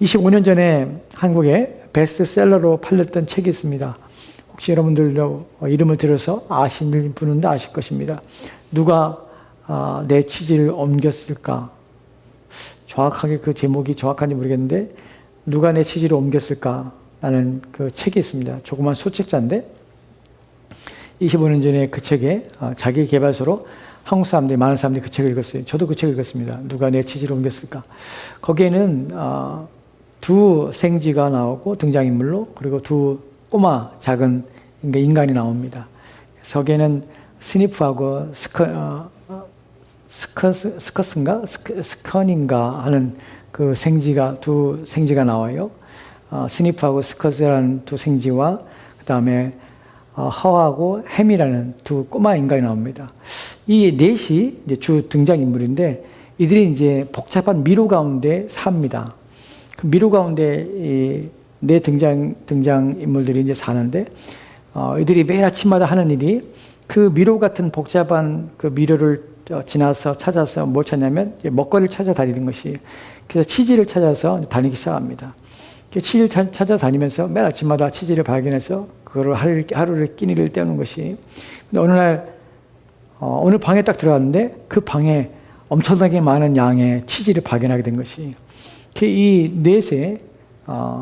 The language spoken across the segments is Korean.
25년 전에 한국에 베스트셀러로 팔렸던 책이 있습니다. 혹시 여러분들도 이름을 들어서 아시는 분은 아실 것입니다. 누가 내 취지를 옮겼을까? 정확하게 그 제목이 정확한지 모르겠는데 누가 내 취지를 옮겼을까? 라는 그 책이 있습니다. 조그만 소책자인데 25년 전에 그 책에 자기 개발서로 한국 사람들이, 많은 사람들이 그 책을 읽었어요. 저도 그 책을 읽었습니다. 누가 내 취지를 옮겼을까? 거기에는 두 생쥐가 나오고 등장인물로, 그리고 두 꼬마 작은 인간이 나옵니다. 거기에는 스니프하고 스컨인가 하는 그 생쥐가, 두 생쥐가 나와요. 스니프하고 스커스라는 두 생쥐와 그 다음에 허하고 햄이라는 두 꼬마 인간이 나옵니다. 이 넷이 이제 주 등장인물인데 이들이 이제 복잡한 미로 가운데 삽니다. 그 미로 가운데 네 등장인물들이 이제 사는데 이들이 매일 아침마다 하는 일이 그 미로 같은 복잡한 그 미로를 지나서 찾아서 뭘 찾냐면 먹거리를 찾아다니는 것이, 그래서 치즈를 찾아서 다니기 시작합니다. 치즈를 찾아다니면서 매일 아침마다 치즈를 발견해서 그거를 하루를 끼니를 때우는 것이. 근데 어느 날 어느 방에 딱 들어갔는데 그 방에 엄청나게 많은 양의 치즈를 발견하게 된 것이. 이 넷의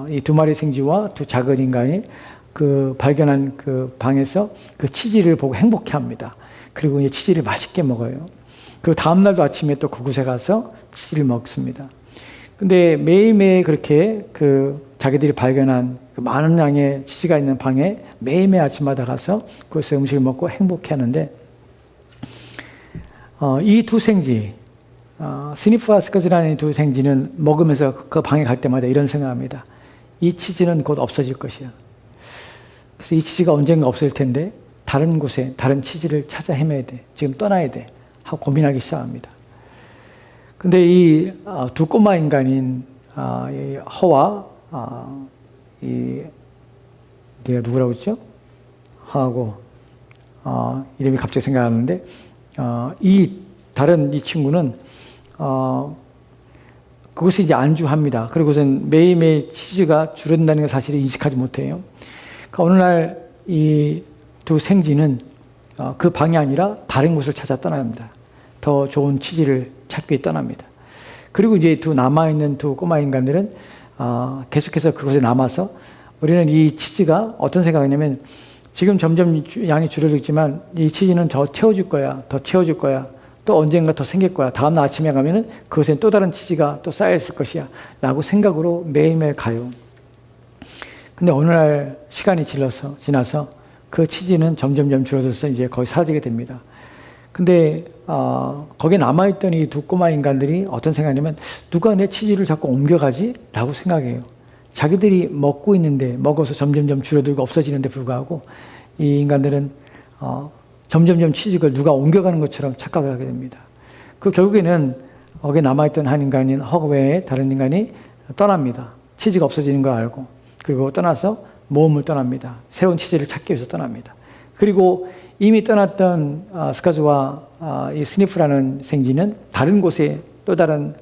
이 두 마리 생쥐와 두 작은 인간이 그 발견한 그 방에서 그 치즈를 보고 행복해합니다. 그리고 이 치즈를 맛있게 먹어요. 그리고 다음 날도 아침에 또 그곳에 가서 치즈를 먹습니다. 근데 매일매일 그렇게 그 자기들이 발견한 그 많은 양의 치즈가 있는 방에 매일매일 아침마다 가서 그곳에서 음식을 먹고 행복해하는데 이 두 생쥐, 스니프와 스커즈라는 두 생쥐는 먹으면서 그 방에 갈 때마다 이런 생각합니다. 이 치즈는 곧 없어질 것이야. 그래서 이 치즈가 언젠가 없어질 텐데 다른 곳에 다른 치즈를 찾아 헤매야 돼. 지금 떠나야 돼. 하고 고민하기 시작합니다. 근데 이 두 꼬마 인간인 이 허와 내가 누구라고 했죠? 허하고 이름이 갑자기 생각나는데 이 다른 이 친구는 그것을 이제 안주합니다. 그리고선 매일매일 치즈가 줄어든다는 걸 사실을 인식하지 못해요. 그러니까 어느 날 이 두 생쥐는 그 방이 아니라 다른 곳을 찾아 떠납니다. 더 좋은 치즈를 찾기 위해 떠납니다. 그리고 이제 남아있는 두 꼬마 인간들은 계속해서 그곳에 남아서 우리는 이 치즈가 어떤 생각이냐면 지금 점점 양이 줄어들지만 이 치즈는 더 채워줄 거야. 더 채워줄 거야. 또 언젠가 더 생길 거야. 다음날 아침에 가면은 그것엔 또 다른 치즈가 또 쌓여있을 것이야. 라고 생각으로 매일매일 가요. 근데 어느 날 시간이 지나서 그 치즈는 점점점 줄어들어서 이제 거의 사라지게 됩니다. 근데 거기에 남아있던 이 두 꼬마 인간들이 어떤 생각이냐면 누가 내 치즈를 자꾸 옮겨가지? 라고 생각해요. 자기들이 먹고 있는데 먹어서 점점점 줄어들고 없어지는데 불구하고 이 인간들은 점점점 치즈를 누가 옮겨가는 것처럼 착각을 하게 됩니다. 그 결국에는 거기에 남아있던 한 인간인 허 외에 다른 인간이 떠납니다. 치즈가 없어지는 걸 알고. 그리고 떠나서 모험을 떠납니다. 새로운 치즈를 찾기 위해서 떠납니다. 그리고 이미 떠났던 스카즈와 이 스니프라는 생쥐는 다른 곳에 또 다른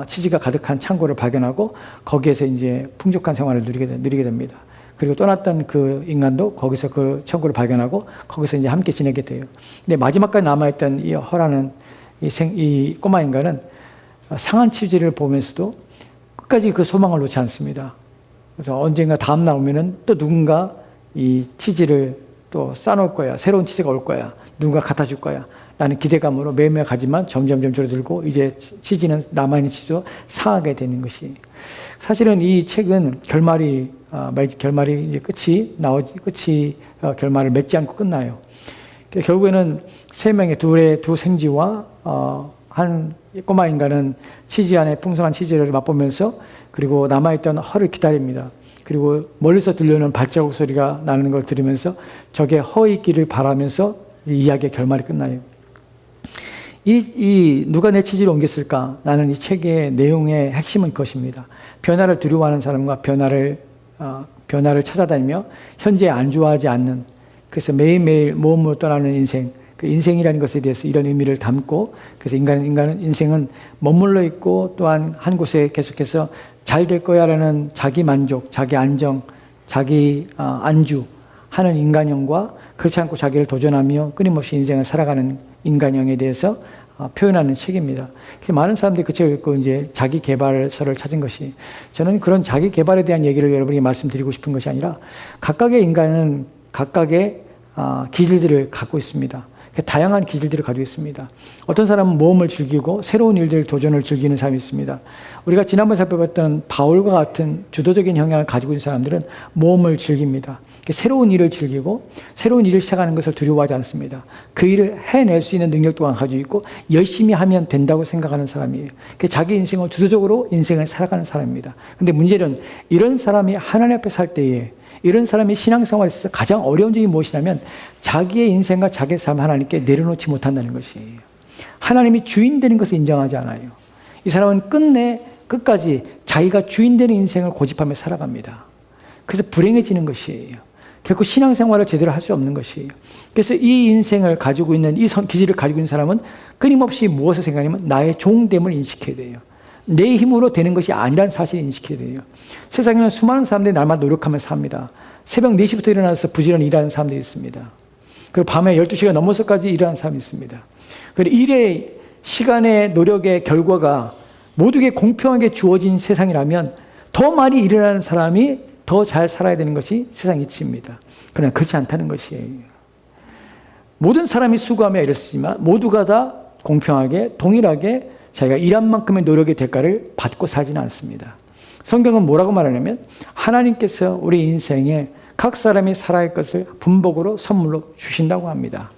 치즈가 가득한 창고를 발견하고 거기에서 이제 풍족한 생활을 누리게 됩니다. 그리고 떠났던 그 인간도 거기서 그 창고를 발견하고 거기서 이제 함께 지내게 돼요. 근데 마지막까지 남아있던 이 허라는 이 꼬마 인간은 상한 치즈를 보면서도 끝까지 그 소망을 놓지 않습니다. 그래서 언젠가 다음날 오면은 또 누군가 이 치즈를 또 싸놓을 거야. 새로운 치즈가 올 거야. 누군가 갖다 줄 거야. 라는 기대감으로 매일매일 가지만 점점점 줄어들고 이제 치즈는 남아있는 치즈도 상하게 되는 것이. 사실은 이 책은 결말이 이제 결말을 맺지 않고 끝나요. 결국에는 세 명의 두 생쥐와 한 꼬마 인간은 치즈 안에 풍성한 치즈를 맛보면서 그리고 남아있던 허를 기다립니다. 그리고 멀리서 들려오는 발자국 소리가 나는 걸 들으면서 저게 허 있기를 바라면서 이 이야기의 결말이 끝나요. 누가 내 치즈를 옮겼을까? 라는 이 책의 내용의 핵심은 이것입니다. 변화를 두려워하는 사람과 변화를 찾아다니며 현재에 안주하지 않는, 그래서 매일매일 모험으로 떠나는 인생, 그 인생이라는 것에 대해서 이런 의미를 담고, 그래서 인간은 인생은 머물러 있고 또한 한 곳에 계속해서 잘 될 거야라는 자기 만족, 자기 안정, 자기 안주 하는 인간형과 그렇지 않고 자기를 도전하며 끊임없이 인생을 살아가는 인간형에 대해서 표현하는 책입니다. 많은 사람들이 그 책을 읽고 이제 자기 개발서를 찾은 것이, 저는 그런 자기 개발에 대한 얘기를 여러분에게 말씀드리고 싶은 것이 아니라, 각각의 인간은 각각의 기질들을 갖고 있습니다. 다양한 기질들을 가지고 있습니다. 어떤 사람은 모험을 즐기고 새로운 일들, 도전을 즐기는 사람이 있습니다. 우리가 지난번에 살펴봤던 바울과 같은 주도적인 형향을 가지고 있는 사람들은 모험을 즐깁니다. 새로운 일을 즐기고 새로운 일을 시작하는 것을 두려워하지 않습니다. 그 일을 해낼 수 있는 능력 또한 가지고 있고 열심히 하면 된다고 생각하는 사람이에요. 자기 인생을 주도적으로 인생을 살아가는 사람입니다. 근데 문제는 이런 사람이 하나님 앞에 살 때에, 이런 사람이 신앙생활에서 가장 어려운 점이 무엇이냐면 자기의 인생과 자기의 삶을 하나님께 내려놓지 못한다는 것이에요. 하나님이 주인 되는 것을 인정하지 않아요. 이 사람은 끝까지 자기가 주인 되는 인생을 고집하며 살아갑니다. 그래서 불행해지는 것이에요. 결코 신앙생활을 제대로 할 수 없는 것이에요. 그래서 이 인생을 가지고 있는, 이 기질을 가지고 있는 사람은 끊임없이 무엇을 생각하냐면 나의 종됨을 인식해야 돼요. 내 힘으로 되는 것이 아니라는 사실을 인식해야 돼요. 세상에는 수많은 사람들이 날마다 노력하며 삽니다. 새벽 4시부터 일어나서 부지런히 일하는 사람들이 있습니다. 그리고 밤에 12시가 넘어서까지 일하는 사람이 있습니다. 그리고 일의 시간의 노력의 결과가 모두에게 공평하게 주어진 세상이라면 더 많이 일어나는 사람이 더 잘 살아야 되는 것이 세상 이치입니다. 그러나 그렇지 않다는 것이에요. 모든 사람이 수고하며 애를 쓰지만 모두가 다 공평하게 동일하게 자기가 일한 만큼의 노력의 대가를 받고 살지는 않습니다. 성경은 뭐라고 말하냐면 하나님께서 우리 인생에 각 사람이 살아야 할 것을 분복으로 선물로 주신다고 합니다.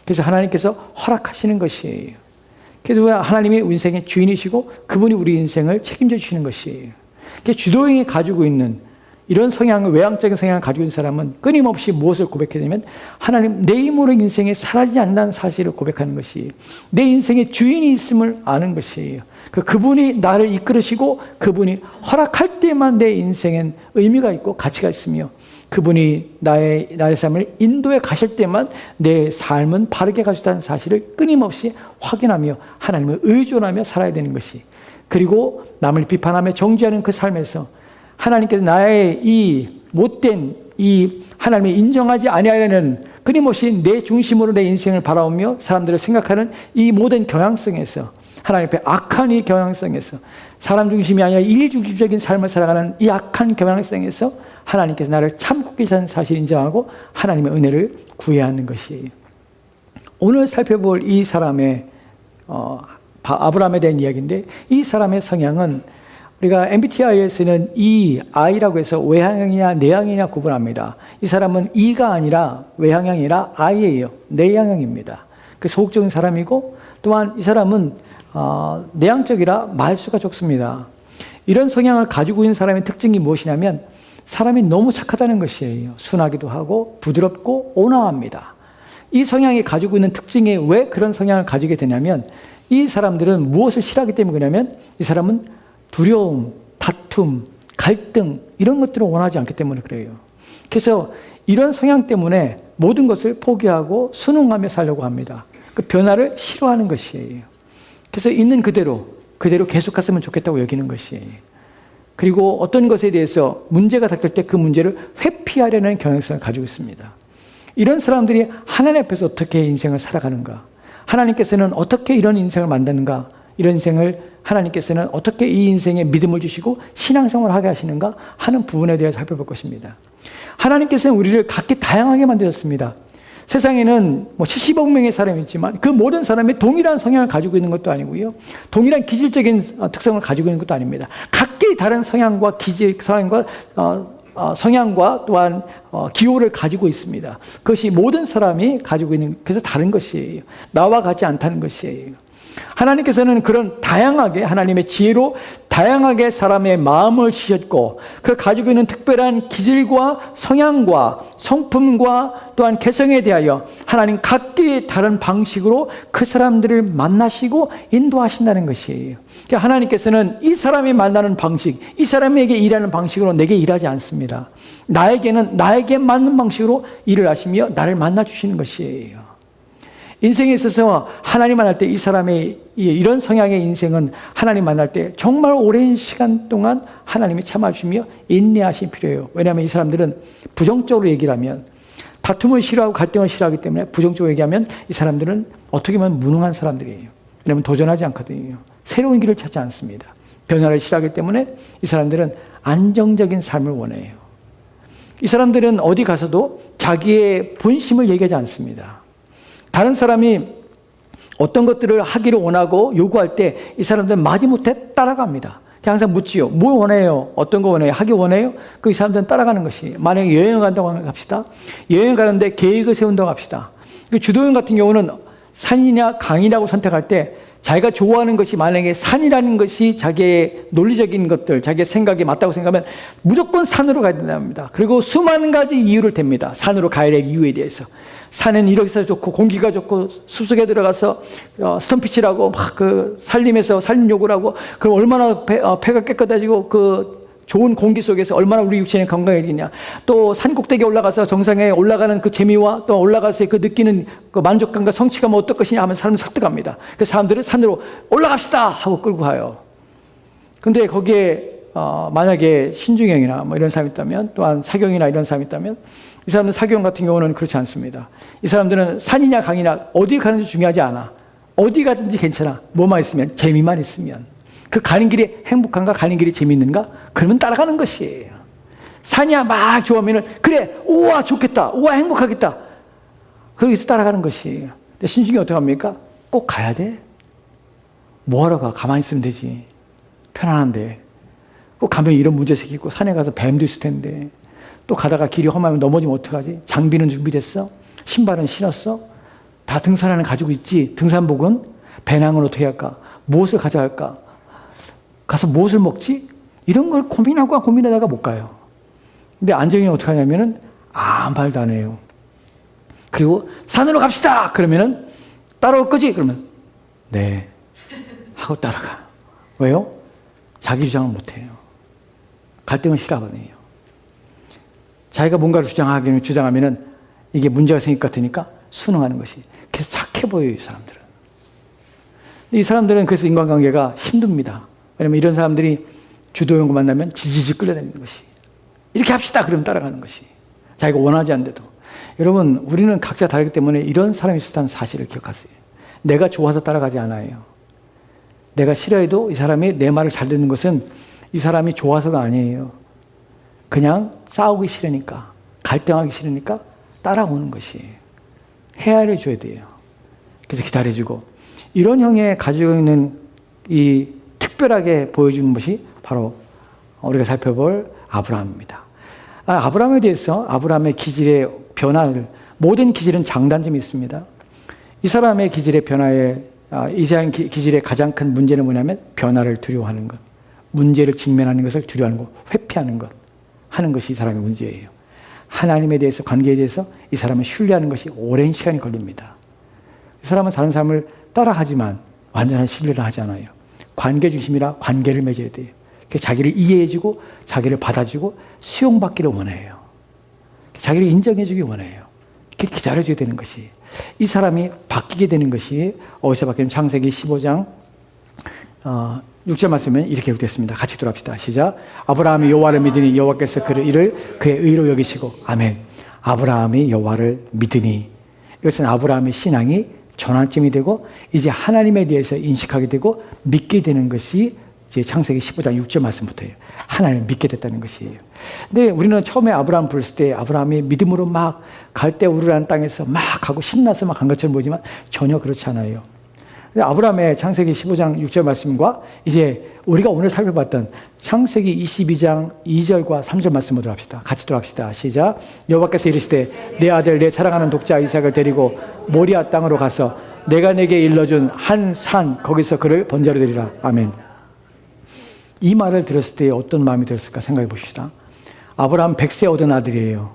그래서 하나님께서 허락하시는 것이에요. 그래서 하나님이 우리 인생의 주인이시고 그분이 우리 인생을 책임져 주시는 것이에요. 주도형이 가지고 있는 이런 성향을, 외향적인 성향을 가지고 있는 사람은 끊임없이 무엇을 고백해야 되냐면 하나님, 내 힘으로 인생에 사라지지 않는다는 사실을 고백하는 것이에요. 내 인생에 주인이 있음을 아는 것이에요. 그분이 나를 이끌으시고 그분이 허락할 때만 내 인생엔 의미가 있고 가치가 있으며 그분이 나의 삶을 인도해 가실 때만 내 삶은 바르게 가셨다는 사실을 끊임없이 확인하며 하나님을 의존하며 살아야 되는 것이, 그리고 남을 비판하며 정죄하는 그 삶에서 하나님께서 나의 이 못된 이 하나님이 인정하지 아니하려는 끊임없이 내 중심으로 내 인생을 바라보며 사람들을 생각하는 이 모든 경향성에서, 하나님 앞에 악한 이 경향성에서, 사람 중심이 아니라 일 중심적인 삶을 살아가는 이 악한 경향성에서 하나님께서 나를 참고 계시다는 사실을 인정하고 하나님의 은혜를 구해야 하는 것이에요. 오늘 살펴볼 이 사람의 아브라함에 대한 이야기인데, 이 사람의 성향은 우리가 MBTI에서는 I라고 해서 외향형이냐 내향형이냐 구분합니다. 이 사람은 E가 아니라 외향형이 아니라 I예요. 내향형입니다. 그 소극적인 사람이고, 또한 이 사람은 내향적이라 말수가 적습니다. 이런 성향을 가지고 있는 사람의 특징이 무엇이냐면 사람이 너무 착하다는 것이에요. 순하기도 하고 부드럽고 온화합니다. 이 성향이 가지고 있는 특징이 왜 그런 성향을 가지게 되냐면, 이 사람들은 무엇을 싫어하기 때문에 그러냐면 이 사람은 두려움, 다툼, 갈등 이런 것들을 원하지 않기 때문에 그래요. 그래서 이런 성향 때문에 모든 것을 포기하고 순응하며 살려고 합니다. 그 변화를 싫어하는 것이에요. 그래서 있는 그대로 계속 갔으면 좋겠다고 여기는 것이에요. 그리고 어떤 것에 대해서 문제가 닥칠 때 그 문제를 회피하려는 경향성을 가지고 있습니다. 이런 사람들이 하나님 앞에서 어떻게 인생을 살아가는가, 하나님께서는 어떻게 이런 인생을 만드는가, 이런 인생을 하나님께서는 어떻게 이 인생에 믿음을 주시고 신앙생활을 하게 하시는가 하는 부분에 대해서 살펴볼 것입니다. 하나님께서는 우리를 각기 다양하게 만들었습니다. 세상에는 70억 명의 사람이 있지만 그 모든 사람이 동일한 성향을 가지고 있는 것도 아니고요, 동일한 기질적인 특성을 가지고 있는 것도 아닙니다. 각기 다른 성향과 성향과 또한 기호를 가지고 있습니다. 그것이 모든 사람이 가지고 있는, 그래서 다른 것이에요. 나와 같지 않다는 것이에요. 하나님께서는 그런 다양하게, 하나님의 지혜로 다양하게 사람의 마음을 주셨고, 그 가지고 있는 특별한 기질과 성향과 성품과 또한 개성에 대하여 하나님 각기 다른 방식으로 그 사람들을 만나시고 인도하신다는 것이에요. 그러니까 하나님께서는 이 사람이 만나는 방식, 이 사람에게 일하는 방식으로 내게 일하지 않습니다. 나에게는 나에게 맞는 방식으로 일을 하시며 나를 만나주시는 것이에요. 인생에 있어서 하나님 만날 때 이 사람의 이런 성향의 인생은 하나님 만날 때 정말 오랜 시간 동안 하나님이 참아주시며 인내하심이 필요해요. 왜냐하면 이 사람들은 부정적으로 얘기를 하면, 다툼을 싫어하고 갈등을 싫어하기 때문에 부정적으로 얘기하면 이 사람들은 어떻게 보면 무능한 사람들이에요. 왜냐하면 도전하지 않거든요. 새로운 길을 찾지 않습니다. 변화를 싫어하기 때문에 이 사람들은 안정적인 삶을 원해요. 이 사람들은 어디 가서도 자기의 본심을 얘기하지 않습니다. 다른 사람이 어떤 것들을 하기를 원하고 요구할 때 이 사람들은 마지못해 따라갑니다. 항상 묻지요. 뭘 원해요? 어떤 거 원해요? 하기 원해요? 그 사람들은 따라가는 것이. 만약에 여행을 간다고 합시다. 여행 가는데 계획을 세운다고 합시다. 주도형 같은 경우는 산이냐 강이라고 선택할 때 자기가 좋아하는 것이 만약에 산이라는 것이 자기의 논리적인 것들, 자기의 생각에 맞다고 생각하면 무조건 산으로 가야 된답니다. 그리고 수많은 가지 이유를 댑니다. 산으로 가야 될 이유에 대해서. 산은 이렇게 해서 좋고 공기가 좋고 숲속에 들어가서 스톤피치라고 막 그 산림에서 산림욕을 하고 그럼 얼마나 폐가 깨끗해지고 그 좋은 공기 속에서 얼마나 우리 육신이 건강해지냐. 또 산 꼭대기에 올라가서 정상에 올라가는 그 재미와 또 올라가서 그 느끼는 그 만족감과 성취감은 어떨 것이냐 하면 사람을 설득합니다. 그래서 사람들은 산으로 올라갑시다 하고 끌고 가요. 근데 거기에 만약에 신중형이나 뭐 이런 사람이 있다면, 또한 사경이나 이런 사람이 있다면, 이 사람들 사경 같은 경우는 그렇지 않습니다. 이 사람들은 산이냐 강이냐 어디 가는지 중요하지 않아. 어디 가든지 괜찮아. 뭐만 있으면, 재미만 있으면. 그 가는 길이 행복한가, 가는 길이 재미있는가? 그러면 따라가는 것이에요. 산이야 막 좋아하면은, 그래, 우와 좋겠다, 우와 행복하겠다. 그러기서 따라가는 것이에요. 근데 신중이 어떻게 합니까? 꼭 가야 돼? 뭐하러 가? 가만히 있으면 되지. 편안한데. 꼭 가면 이런 문제 생기고, 산에 가서 뱀도 있을 텐데, 또 가다가 길이 험하면 넘어지면 어떡하지? 장비는 준비됐어? 신발은 신었어? 다 등산화는 가지고 있지? 등산복은? 배낭은 어떻게 할까? 무엇을 가져갈까? 가서 무엇을 먹지? 이런 걸 고민하다가 못 가요. 근데 안정이는 어떻게 하냐면은 아무 말도 안 해요. 그리고 산으로 갑시다! 그러면은 따라올 거지? 그러면 네. 하고 따라가. 왜요? 자기 주장을 못 해요. 갈등을 싫어하거든요. 자기가 뭔가를 주장하면은 이게 문제가 생길 것 같으니까 순응하는 것이. 그래서 착해 보여요, 이 사람들은. 이 사람들은 그래서 인간관계가 힘듭니다. 왜냐면 이런 사람들이 주도형과 만나면 지지직 끌려다니는 것이. 이렇게 합시다! 그러면 따라가는 것이. 자기가 원하지 않는데도. 여러분, 우리는 각자 다르기 때문에 이런 사람이 있었다는 사실을 기억하세요. 내가 좋아서 따라가지 않아요. 내가 싫어해도 이 사람이 내 말을 잘 듣는 것은 이 사람이 좋아서가 아니에요. 그냥 싸우기 싫으니까, 갈등하기 싫으니까 따라오는 것이에요. 헤아려 줘야 돼요. 그래서 기다려주고. 이런 형의 가지고 있는 이 특별하게 보여주는 것이 바로 우리가 살펴볼 아브라함입니다. 아브라함에 대해서 아브라함의 기질의 변화를, 모든 기질은 장단점이 있습니다. 이 사람의 기질의 변화에, 이 사람 기질의 가장 큰 문제는 뭐냐면 변화를 두려워하는 것, 문제를 직면하는 것을 두려워하는 것, 회피하는 것, 하는 것이 이 사람의 문제예요. 하나님에 대해서, 관계에 대해서 이 사람을 신뢰하는 것이 오랜 시간이 걸립니다. 이 사람은 다른 사람을 따라하지만 완전한 신뢰를 하지 않아요. 관계 중심이라 관계를 맺어야 돼요. 자기를 이해해주고 자기를 받아주고 수용받기를 원해요. 자기를 인정해주기 원해요. 이렇게 기다려줘야 되는 것이, 이 사람이 바뀌게 되는 것이 어디서 바뀌는, 창세기 15장 6절 말씀은 이렇게 기록됐습니다. 같이 돌아갑시다. 시작. 아브라함이 여호와를 믿으니 여호와께서 그를 이를 그의 의로 여기시고. 아멘. 아브라함이 여호와를 믿으니, 이것은 아브라함의 신앙이 전환점이 되고 이제 하나님에 대해서 인식하게 되고 믿게 되는 것이 이제 창세기 15장 6절 말씀부터예요. 하나님을 믿게 됐다는 것이에요. 근데 우리는 처음에 아브라함 부르실 때 아브라함이 믿음으로 막 갈대우르라는 땅에서 막 가고 신나서 막 간 것처럼 보이지만 전혀 그렇지 않아요. 아브라함의 창세기 15장 6절 말씀과 이제 우리가 오늘 살펴봤던 창세기 22장 2절과 3절 말씀으로 합시다. 같이 돌아갑시다. 시작. 여호와께서 이르시되 내 아들 내 사랑하는 독자 이삭을 데리고 모리아 땅으로 가서 내가 내게 일러준 한 산 거기서 그를 번제로 드리라. 아멘. 이 말을 들었을 때 어떤 마음이 들었을까 생각해 봅시다. 아브라함 100세 얻은 아들이에요.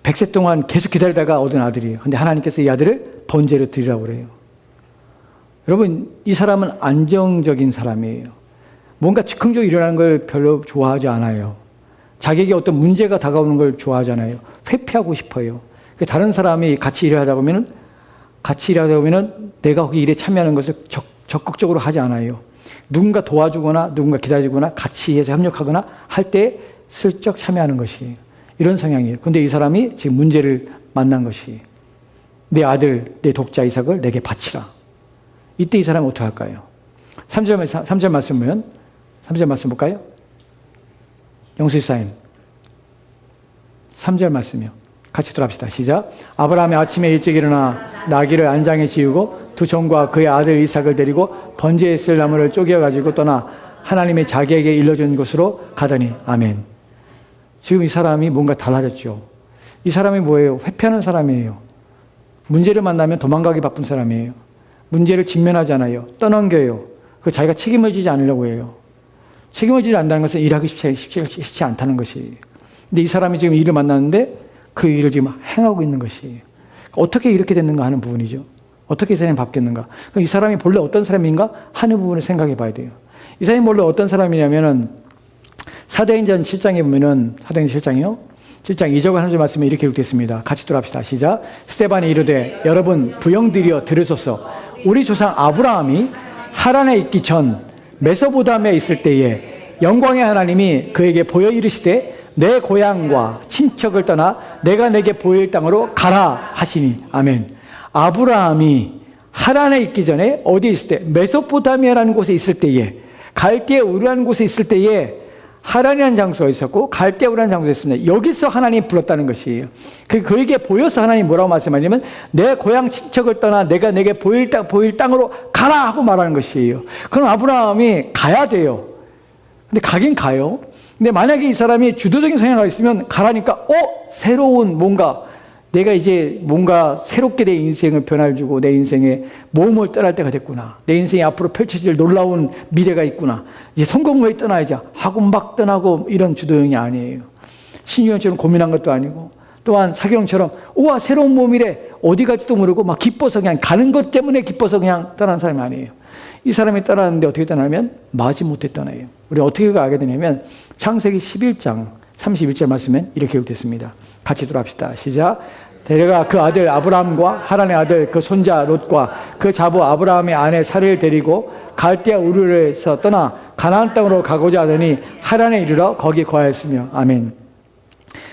100세 동안 계속 기다리다가 얻은 아들이에요. 근데 하나님께서 이 아들을 번제로 드리라고 그래요. 여러분, 이 사람은 안정적인 사람이에요. 뭔가 즉흥적으로 일어나는 걸 별로 좋아하지 않아요. 자기에게 어떤 문제가 다가오는 걸 좋아하지 않아요. 회피하고 싶어요. 다른 사람이 같이 일을 하다 보면 같이 일하다 보면은 내가 거기 일에 참여하는 것을 적극적으로 하지 않아요. 누군가 도와주거나 누군가 기다리거나 같이 해서 협력하거나 할 때 슬쩍 참여하는 것이 이런 성향이에요. 근데 이 사람이 지금 문제를 만난 것이 내 아들, 내 독자 이삭을 내게 바치라. 이때 이 사람은 어떻게 할까요? 3절 말씀 보면 3절 말씀 볼까요? 영수이사님 3절 말씀이요. 같이 들어갑시다. 시작. 아브라함이 아침에 일찍 일어나 나귀를 안장에 지우고 두 종과 그의 아들 이삭을 데리고 번제에 쓸 나무를 쪼개어가지고 떠나 하나님이 자기에게 일러준 곳으로 가더니 아멘. 지금 이 사람이 뭔가 달라졌죠. 이 사람이 뭐예요? 회피하는 사람이에요. 문제를 만나면 도망가기 바쁜 사람이에요. 문제를 직면하지 않아요. 떠넘겨요. 그 자기가 책임을 지지 않으려고 해요. 책임을 지지 않는다는 것은 일하기 쉽지 않다는 것이. 근데 이 사람이 지금 일을 만났는데 그 일을 지금 행하고 있는 것이. 어떻게 이렇게 됐는가 하는 부분이죠. 어떻게 이 사람이 바뀌었는가. 이 사람이 본래 어떤 사람인가 하는 부분을 생각해 봐야 돼요. 이 사람이 본래 어떤 사람이냐면은 사도행전 7장에 보면은 사도행전 7장이요. 7장 2절과 3절 말씀에 이렇게 기록됐습니다. 같이 돌아갑시다. 시작. 스데반이 이르되 여러분 부영들이여 들으소서. 우리 조상 아브라함이 하란에 있기 전 메소포타미아에 있을 때에 영광의 하나님이 그에게 보여 이르시되 내 고향과 친척을 떠나 내가 내게 보일 땅으로 가라 하시니 아멘. 아브라함이 하란에 있기 전에 어디에 있을 때 메소포타미아라는 곳에 있을 때에 갈대 우르라는 곳에 있을 때에 하란이라는 장소가 있었고 갈대우라는 장소가 있습니다. 여기서 하나님이 불렀다는 것이에요. 그에게 보여서 하나님이 뭐라고 말씀하냐면 내 고향 친척을 떠나 내가 내게 보일 땅으로 가라 하고 말하는 것이에요. 그럼 아브라함이 가야 돼요. 근데 가긴 가요. 근데 만약에 이 사람이 주도적인 성향이 있으면 가라니까 새로운 뭔가 내가 이제 뭔가 새롭게 내 인생을 변화를 주고 내 인생에 모험을 떠날 때가 됐구나. 내 인생이 앞으로 펼쳐질 놀라운 미래가 있구나. 이제 성공을 떠나야지 하고 막 떠나고 이런 주도형이 아니에요. 신규형처럼 고민한 것도 아니고 또한 사경처럼 우와 새로운 모험이래 어디 갈지도 모르고 막 기뻐서 그냥 가는 것 때문에 기뻐서 그냥 떠난 사람이 아니에요. 이 사람이 떠나는데 어떻게 떠나면 마지못해 떠나요. 우리 어떻게 알게 되냐면 창세기 11장 31절 말씀엔 이렇게 기록됐습니다. 같이 돌아갑시다. 시작. 데려가 그 아들 아브라함과 하란의 아들 그 손자 롯과 그 자부 아브라함의 아내 사례를 데리고 갈대아 우르에서 떠나 가나안 땅으로 가고자 하더니 하란에 이르러 거기 거하였으며 아멘.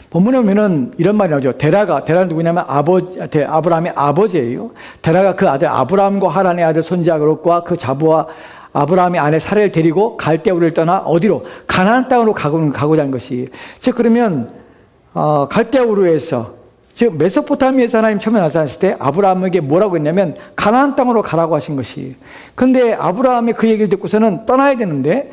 본문에 보면은 이런 말이 나오죠. 데라는 누구냐면 아브라함의 아버지예요. 데라가 그 아들 아브라함과 하란의 아들 손자 롯과 그 자부와 아브라함의 아내 사례를 데리고 갈대아 우르를 떠나 어디로 가나안 땅으로 가고자 한 것이. 즉 그러면 갈대아 우르에서 즉 메소포타미아에서 하나님 처음에 나타났을 때 아브라함에게 뭐라고 했냐면 가나안 땅으로 가라고 하신 것이. 그런데 아브라함이 그 얘기를 듣고서는 떠나야 되는데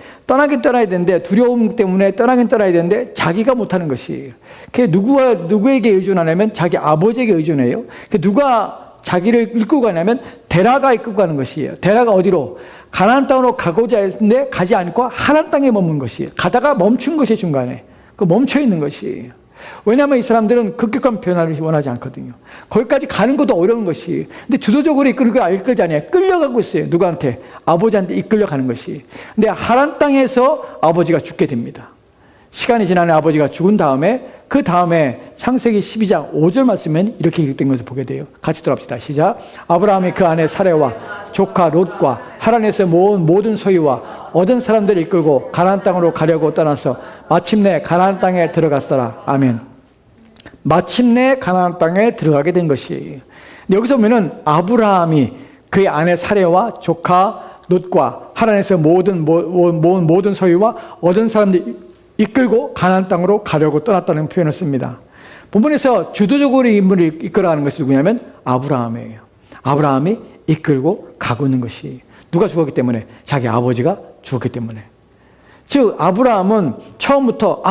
두려움 때문에 떠나야 되는데 자기가 못하는 것이. 그게 누구에게 의존하냐면 자기 아버지에게 의존해요. 누가 자기를 이끌고 가냐면 데라가 이끌고 가는 것이에요. 데라가 어디로? 가나안 땅으로 가고자 했는데 가지 않고 하란 땅에 머문 것이에요. 가다가 멈춘 것이 중간에. 멈춰 있는 것이에요. 왜냐하면 이 사람들은 급격한 변화를 원하지 않거든요. 거기까지 가는 것도 어려운 것이. 근데 주도적으로 이끌지 않아요. 끌려가고 있어요. 누구한테? 아버지한테 이끌려가는 것이. 근데 하란 땅에서 아버지가 죽게 됩니다. 시간이 지나는 아버지가 죽은 다음에 그 다음에 창세기 12장 5절 말씀엔 이렇게 기록된 것을 보게 돼요. 같이 들어봅시다. 시작. 아브라함이 그 아내 사레와 조카 롯과 하란에서 모은 모든 소유와 얻은 사람들을 이끌고 가나안 땅으로 가려고 떠나서 마침내 가나안 땅에 들어갔더라. 아멘. 마침내 가나안 땅에 들어가게 된 것이에요. 여기서 보면은 아브라함이 그의 아내 사레와 조카 롯과 하란에서 모은 모든 소유와 얻은 사람들 이끌고 가나안 땅으로 가려고 떠났다는 표현을 씁니다. 본문에서 주도적으로 인물을 이끌어가는 것이 누구냐면 아브라함이에요. 아브라함이 이끌고 가고 있는 것이. 누가 죽었기 때문에? 자기 아버지가 죽었기 때문에. 즉 아브라함은 처음부터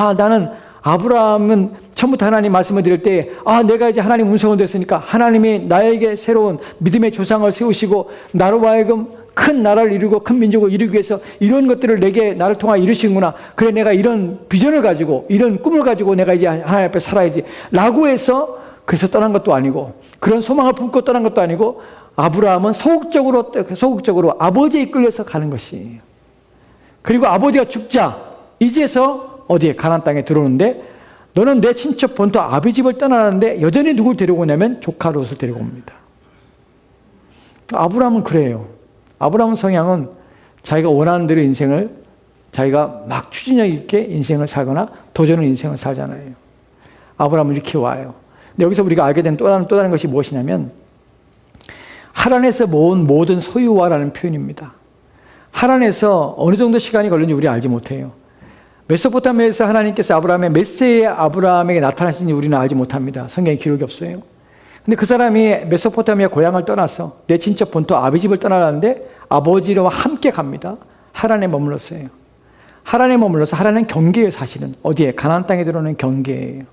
아브라함은 처음부터 하나님 말씀을 드릴 때 내가 이제 하나님 음성을 됐으니까 하나님이 나에게 새로운 믿음의 조상을 세우시고 나로 하여금 큰 나라를 이루고 큰 민족을 이루기 위해서 이런 것들을 나를 통하여 이루시는구나. 그래 내가 이런 비전을 가지고 이런 꿈을 가지고 내가 이제 하나님 앞에 살아야지 라고 해서 그래서 떠난 것도 아니고 그런 소망을 품고 떠난 것도 아니고 아브라함은 소극적으로 아버지에 이끌려서 가는 것이에요. 그리고 아버지가 죽자 이제서 어디에 가나안 땅에 들어오는데 너는 내 친척 본토 아비 집을 떠나는데 여전히 누굴 데리고 오냐면 조카 롯을 데리고 옵니다. 아브라함은 그래요. 아브라함 성향은 자기가 원하는 대로 인생을 자기가 막 추진력 있게 인생을 살거나 도전의 인생을 살잖아요. 아브라함은 이렇게 와요. 근데 여기서 우리가 알게 된 또 다른 것이 무엇이냐면 하란에서 모은 모든 소유와라는 표현입니다. 하란에서 어느 정도 시간이 걸렸는지 우리 알지 못해요. 메소포타미아에서 하나님께서 아브라함의 몇 세에 아브라함에게 나타나신지 우리는 알지 못합니다. 성경에 기록이 없어요. 근데 그 사람이 메소포타미아 고향을 떠나서 내 친척 본토 아비집을 떠나라는데 아버지와 함께 갑니다. 하란에 머물렀어요. 하란에 머물러서 하란은 경계예요, 사실은. 어디에? 가나안 땅에 들어오는 경계예요.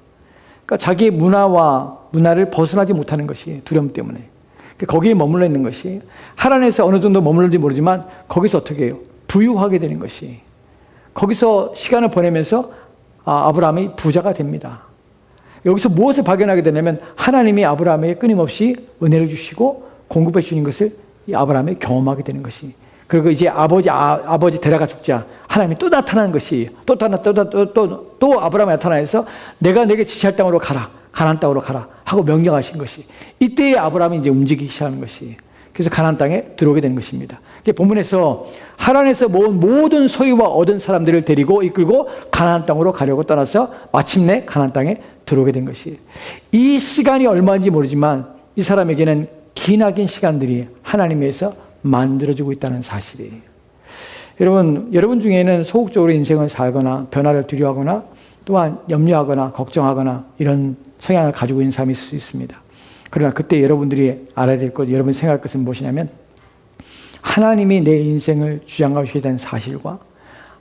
그러니까 자기의 문화를 벗어나지 못하는 것이 두려움 때문에. 거기에 머물러 있는 것이 하란에서 어느 정도 머물는지 모르지만 거기서 어떻게 해요? 부유하게 되는 것이. 거기서 시간을 보내면서 아브라함이 부자가 됩니다. 여기서 무엇을 발견하게 되냐면 하나님이 아브라함에게 끊임없이 은혜를 주시고 공급해 주는 것을 이 아브라함이 경험하게 되는 것이. 그리고 이제 아버지 데려가 죽자 하나님이 또 나타나는 것이 또 아브라함이 나타나서 내가 내게 지시할 땅으로 가라. 가나안 땅으로 가라 하고 명령하신 것이. 이때에 아브라함이 이제 움직이기 시작하는 것이. 그래서 가나안 땅에 들어오게 되는 것입니다. 본문에서 하란에서 모은 모든 소유와 얻은 사람들을 데리고 이끌고 가나안 땅으로 가려고 떠나서 마침내 가나안 땅에 들어오게 된 것이. 이 시간이 얼마인지 모르지만 이 사람에게는 기나긴 시간들이 하나님에서 만들어지고 있다는 사실이에요. 여러분 중에는 소극적으로 인생을 살거나 변화를 두려워하거나 또한 염려하거나 걱정하거나 이런 성향을 가지고 있는 사람이 있을 수 있습니다. 그러나 그때 여러분들이 알아야 될 것, 여러분이 생각할 것은 무엇이냐면 하나님이 내 인생을 주장하셔야 되는 사실과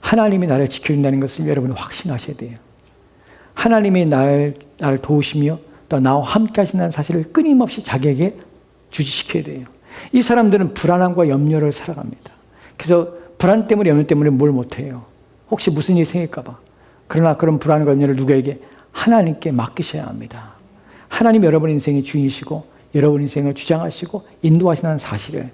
하나님이 나를 지켜준다는 것을 여러분이 확신하셔야 돼요. 하나님이 나를 도우시며 또 나와 함께 하신다는 사실을 끊임없이 자기에게 주지시켜야 돼요. 이 사람들은 불안함과 염려를 살아갑니다. 그래서 불안 때문에 염려 때문에 뭘 못해요. 혹시 무슨 일이 생길까 봐. 그러나 그런 불안과 염려를 누구에게? 하나님께 맡기셔야 합니다. 하나님 여러분 인생의 주인이시고 여러분 인생을 주장하시고 인도하시는 사실을,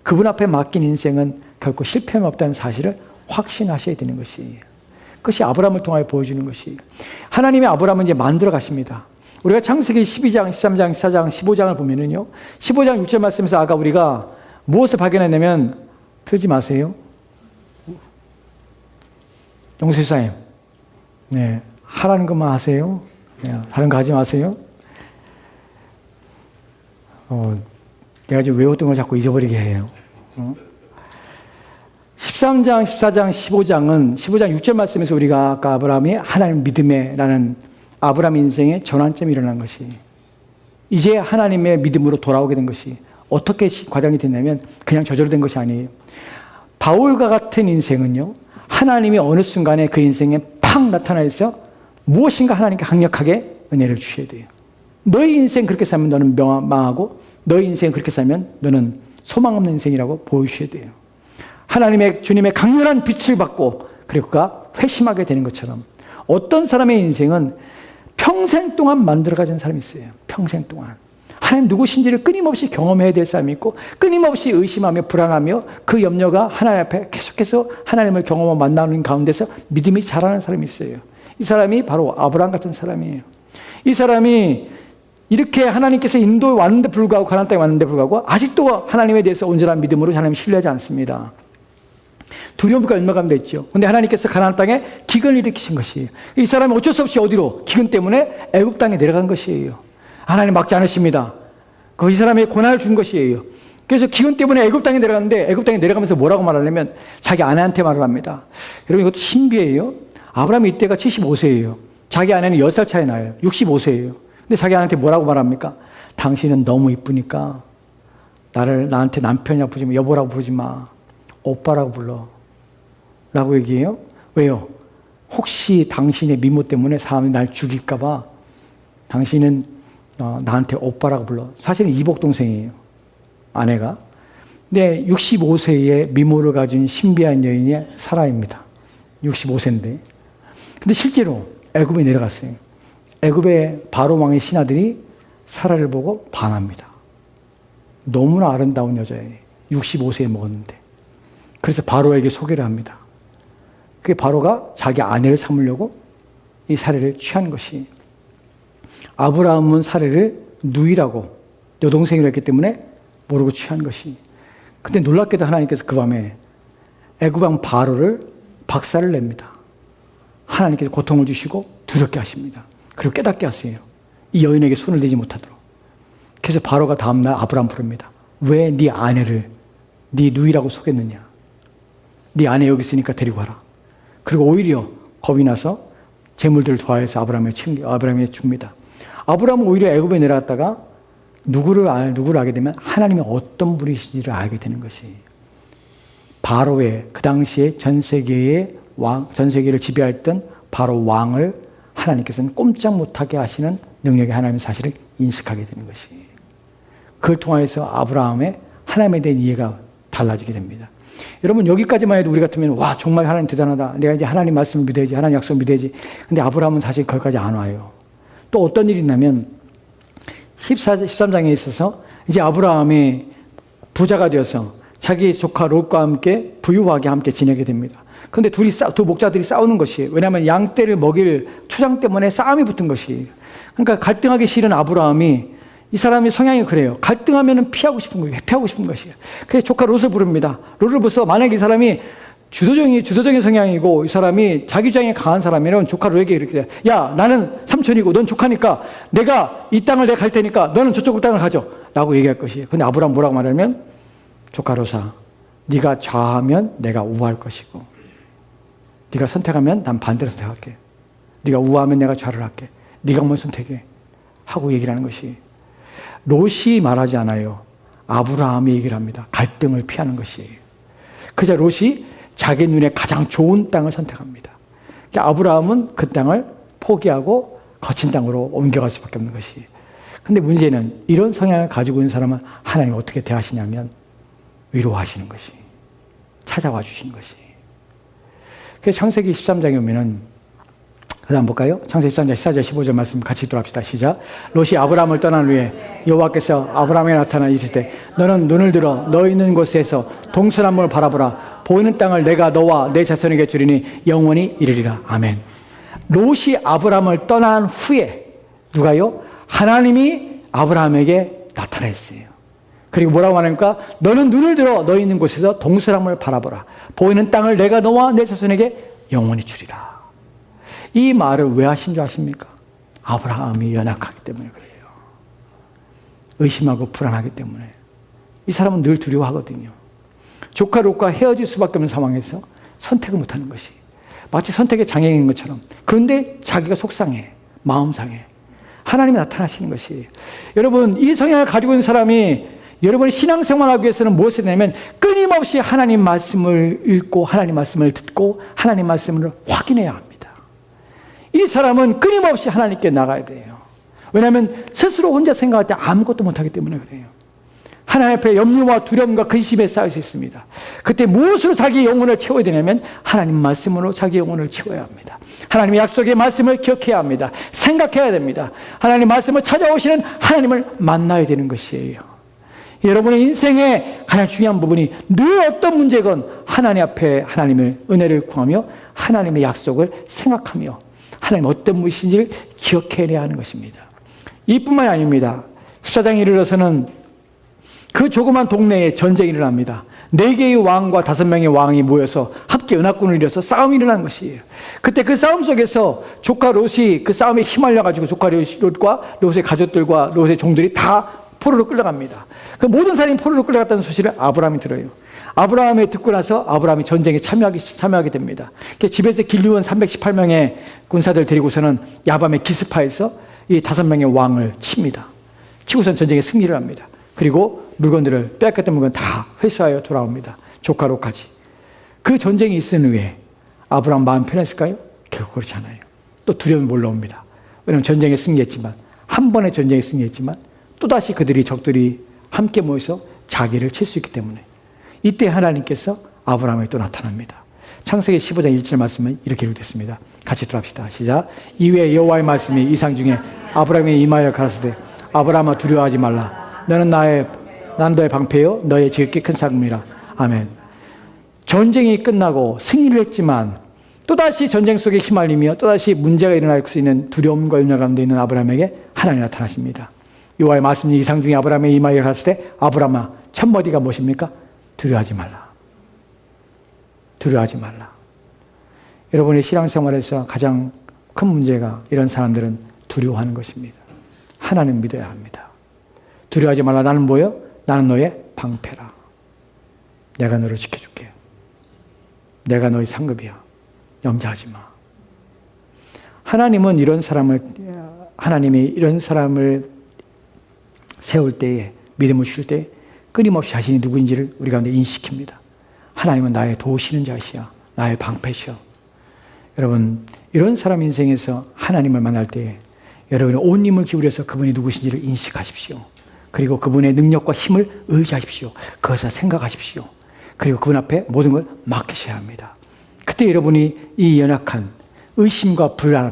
그분 앞에 맡긴 인생은 결코 실패함 없다는 사실을 확신하셔야 되는 것이에요. 그것이 아브라함을 통하여 보여주는 것이에요. 하나님이 아브라함을 이제 만들어 가십니다. 우리가 창세기 12장, 13장, 14장, 15장을 보면은요, 15장 6절 말씀에서 아까 우리가 무엇을 발견했냐면, 틀지 마세요. 용세사님, 네, 하라는 것만 하세요. 네, 다른 거 하지 마세요. 내가 지금 외웠던 걸 자꾸 잊어버리게 해요. 13장, 14장, 15장 6절 말씀에서 우리가 아까 아브라함이 하나님 믿음에라는 아브라함 인생의 전환점이 일어난 것이, 이제 하나님의 믿음으로 돌아오게 된 것이 어떻게 과정이 됐냐면 그냥 저절로 된 것이 아니에요. 바울과 같은 인생은요, 하나님이 어느 순간에 그 인생에 팍 나타나서 무엇인가 하나님께 강력하게 은혜를 주셔야 돼요. 너의 인생 그렇게 살면 너는 망하고 너의 인생 그렇게 살면 너는 소망 없는 인생이라고 보여주셔야 돼요. 하나님의 주님의 강렬한 빛을 받고 그리고 그가 회심하게 되는 것처럼 어떤 사람의 인생은 평생 동안 만들어가진 사람이 있어요. 평생 동안. 하나님 누구신지를 끊임없이 경험해야 될 사람이 있고 끊임없이 의심하며 불안하며 그 염려가 하나님 앞에 계속해서 하나님을 경험하고 만나는 가운데서 믿음이 자라는 사람이 있어요. 이 사람이 바로 아브라함 같은 사람이에요. 이 사람이 이렇게 하나님께서 인도에 왔는데 불구하고 가나안 땅에 왔는데 불구하고 아직도 하나님에 대해서 온전한 믿음으로 하나님을 신뢰하지 않습니다. 두려움과 열망감도 있죠. 그런데 하나님께서 가나안 땅에 기근을 일으키신 것이에요. 이 사람이 어쩔 수 없이 어디로? 기근 때문에 애굽 땅에 내려간 것이에요. 하나님 막지 않으십니다. 이 사람에게 고난을 준 것이에요. 그래서 기근 때문에 애굽 땅에 내려갔는데 애굽 땅에 내려가면서 뭐라고 말하냐면 자기 아내한테 말을 합니다. 여러분 이것도 신비예요. 아브라함이 이때가 75세예요. 자기 아내는 10살 차이 나요. 65세예요. 근데 자기 아내한테 뭐라고 말합니까? 당신은 너무 이쁘니까 나한테 남편이라고 부르지 마. 여보라고 부르지 마. 오빠라고 불러. 라고 얘기해요. 왜요? 혹시 당신의 미모 때문에 사람이 날 죽일까 봐 당신은 나한테 오빠라고 불러. 사실은 이복동생이에요. 아내가. 근데 65세의 미모를 가진 신비한 여인의 사라입니다. 65세인데. 근데 실제로 애굽에 내려갔어요. 애굽의 바로 왕의 신하들이 사라를 보고 반합니다. 너무나 아름다운 여자예요. 65세에 먹었는데. 그래서 바로에게 소개를 합니다. 그게 바로가 자기 아내를 삼으려고 이 사례를 취한 것이. 아브라함은 사례를 누이라고 여동생이라고 했기 때문에 모르고 취한 것이. 근데 놀랍게도 하나님께서 그 밤에 애굽 왕 바로를 박살을 냅니다. 하나님께서 고통을 주시고 두렵게 하십니다. 그리고 깨닫게 하세요. 이 여인에게 손을 대지 못하도록. 그래서 바로가 다음날 아브라함 부릅니다. 왜 네 아내를 네 누이라고 속였느냐. 네 아내 여기 있으니까 데리고 와라. 그리고 오히려 겁이 나서 재물들을 도하여서 아브라함에게 줍니다. 아브라함은 오히려 애굽에 내려갔다가 누구를 알게 되면 하나님이 어떤 분이신지를 알게 되는 것이, 바로의 그 당시에 전 세계를 지배했던 바로 왕을 하나님께서는 꼼짝 못하게 하시는 능력의 하나님의 사실을 인식하게 되는 것이, 그걸 통해서 아브라함의 하나님에 대한 이해가 달라지게 됩니다. 여러분, 여기까지만 해도 우리 같으면 와, 정말 하나님 대단하다. 내가 이제 하나님 말씀을 믿어야지, 하나님 약속을 믿어야지. 근데 아브라함은 사실 거기까지 안 와요. 또 어떤 일이 있냐면 13장에 있어서 이제 아브라함이 부자가 되어서 자기 조카 롯과 함께 부유하게 함께 지내게 됩니다. 그런데 두 목자들이 싸우는 것이에요. 왜냐하면 양떼를 먹일 초장 때문에 싸움이 붙은 것이에요. 그러니까 갈등하기 싫은 아브라함이, 이 사람이 성향이 그래요. 갈등하면 피하고 싶은 거예요. 회피하고 싶은 것이에요. 그래서 조카 롯을 부릅니다. 롯을 불러서 만약에 이 사람이 주도적인 성향이고 이 사람이 자기 주장이 강한 사람이면 조카 롯에게 이렇게 돼. 야, 나는 삼촌이고 넌 조카니까 내가 이 땅을 내가 갈 테니까 너는 저쪽 땅을 가져. 라고 얘기할 것이에요. 근데 아브라함 뭐라고 말하면, 조카 롯아, 네가 좌하면 내가 우할 것이고 네가 선택하면 난 반대로 선택할게. 네가 우하면 내가 좌를 할게. 네가 뭘 선택해. 하고 얘기를 하는 것이, 롯이 말하지 않아요. 아브라함이 얘기를 합니다. 갈등을 피하는 것이에요. 그저 롯이 자기 눈에 가장 좋은 땅을 선택합니다. 그러니까 아브라함은 그 땅을 포기하고 거친 땅으로 옮겨갈 수밖에 없는 것이. 근데 문제는 이런 성향을 가지고 있는 사람은 하나님 어떻게 대하시냐면 위로하시는 것이, 찾아와 주시는 것이. 그래서 창세기 13장에 오면은, 그 다음 볼까요? 창세기 13장 14절 15절 말씀 같이 읽도록 합시다. 시작. 롯이 아브라함을 떠난 후에 여호와께서 아브라함에 나타나 이르시되 너는 눈을 들어 너 있는 곳에서 동서남북을 바라보라. 보이는 땅을 내가 너와 내 자손에게 주리니 영원히 이르리라. 아멘. 롯이 아브라함을 떠난 후에 누가요? 하나님이 아브라함에게 나타났어요. 그리고 뭐라고 하니까, 너는 눈을 들어 너 있는 곳에서 동서남북을 바라보라. 보이는 땅을 내가 너와 내 자손에게 영원히 주리라. 이 말을 왜 하신 줄 아십니까? 아브라함이 연약하기 때문에 그래요. 의심하고 불안하기 때문에. 이 사람은 늘 두려워하거든요. 조카 롯과 헤어질 수밖에 없는 상황에서 선택을 못하는 것이, 마치 선택의 장애인 것처럼. 그런데 자기가 속상해, 마음 상해. 하나님이 나타나시는 것이. 여러분, 이 성향을 가지고 있는 사람이 여러분이 신앙생활하기 위해서는 무엇을 해냐면 끊임없이 하나님 말씀을 읽고 하나님 말씀을 듣고 하나님 말씀을 확인해야 합니다. 이 사람은 끊임없이 하나님께 나가야 돼요. 왜냐하면 스스로 혼자 생각할 때 아무것도 못하기 때문에 그래요. 하나님 앞에 염려와 두려움과 근심에 쌓여 있습니다. 그때 무엇으로 자기 영혼을 채워야 되냐면 하나님 말씀으로 자기 영혼을 채워야 합니다. 하나님의 약속의 말씀을 기억해야 합니다. 생각해야 됩니다. 하나님 말씀을 찾아오시는 하나님을 만나야 되는 것이에요. 여러분의 인생의 가장 중요한 부분이 늘 어떤 문제건 하나님 앞에 하나님의 은혜를 구하며 하나님의 약속을 생각하며 하나님 어떤 분이신지를 기억해내야 하는 것입니다. 이뿐만이 아닙니다. 14장에 이르러서는 그 조그만 동네에 전쟁이 일어납니다. 4개의 왕과 5명의 왕이 모여서 함께 연합군을 이뤄서 싸움이 일어난 것이에요. 그때 그 싸움 속에서 조카 롯이 그 싸움에 휘말려가지고 조카 롯과 롯의 가족들과 롯의 종들이 다 포로로 끌려갑니다. 그 모든 사람이 포로로 끌려갔다는 소식을 아브라함이 들어요. 아브라함이 듣고 나서 아브라함이 전쟁에 참여하게 됩니다. 집에서 길르온 318명의 군사들 데리고서는 야밤에 기스파에서 이 5명의 왕을 칩니다. 치고선 전쟁에 승리를 합니다. 그리고 물건들을 빼앗겼던 물건 다 회수하여 돌아옵니다. 조카 롯까지. 그 전쟁이 있은 후에 아브라함 마음 편했을까요? 결국 그렇지 않아요. 또 두려움이 몰려옵니다. 왜냐하면 전쟁에 승리했지만, 한 번의 전쟁에 승리했지만 또다시 적들이 함께 모여서 자기를 칠 수 있기 때문에 이때 하나님께서 아브라함에게 또 나타납니다. 창세기 15장 1절 말씀은 이렇게 기록됐습니다. 같이 들어갑시다. 시작. 이후에 여호와의 말씀이 이상 중에 아브라함에 임하여 가라사대 아브라함아 두려워하지 말라. 나는 너의 방패요 너의 지극히 큰 상급이라. 아멘. 전쟁이 끝나고 승리를 했지만 또다시 전쟁 속에 휘말리며 또다시 문제가 일어날 수 있는 두려움과 염려 가운데 있는 아브라함에게 하나님이 나타나십니다. 여호와의 말씀 이상 중에 아브라함의 이마에 갔을 때 아브라함아 첫마디가 무엇입니까? 두려워하지 말라. 두려워하지 말라. 여러분의 신앙생활에서 가장 큰 문제가 이런 사람들은 두려워하는 것입니다. 하나님 믿어야 합니다. 두려워하지 말라. 나는 뭐예요? 나는 너의 방패라. 내가 너를 지켜줄게. 내가 너의 상급이야. 염려하지 마. 하나님이 이런 사람을 세울 때에, 믿음을 주실 때 끊임없이 자신이 누구인지를 우리 가운데 인식합니다. 하나님은 나의 도우시는 자시야. 나의 방패시여. 여러분, 이런 사람 인생에서 하나님을 만날 때에 여러분이 온 힘을 기울여서 그분이 누구신지를 인식하십시오. 그리고 그분의 능력과 힘을 의지하십시오. 그것을 생각하십시오. 그리고 그분 앞에 모든 걸 맡기셔야 합니다. 그때 여러분이 이 연약한 의심과 불안,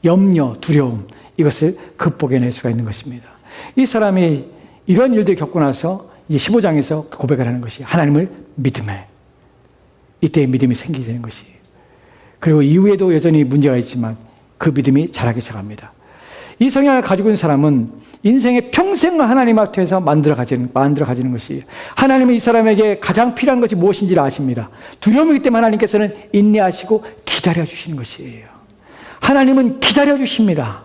염려, 두려움 이것을 극복해낼 수가 있는 것입니다. 이 사람이 이런 일들을 겪고 나서 이제 15장에서 고백을 하는 것이 하나님을 믿음에 이때 믿음이 생기게 되는 것이 그리고 이후에도 여전히 문제가 있지만 그 믿음이 자라기 시작합니다. 이 성향을 가지고 있는 사람은 인생의 평생을 하나님 앞에서 만들어 가지는 것이 하나님은 이 사람에게 가장 필요한 것이 무엇인지를 아십니다. 두려움이기 때문에 하나님께서는 인내하시고 기다려 주시는 것이에요. 하나님은 기다려 주십니다.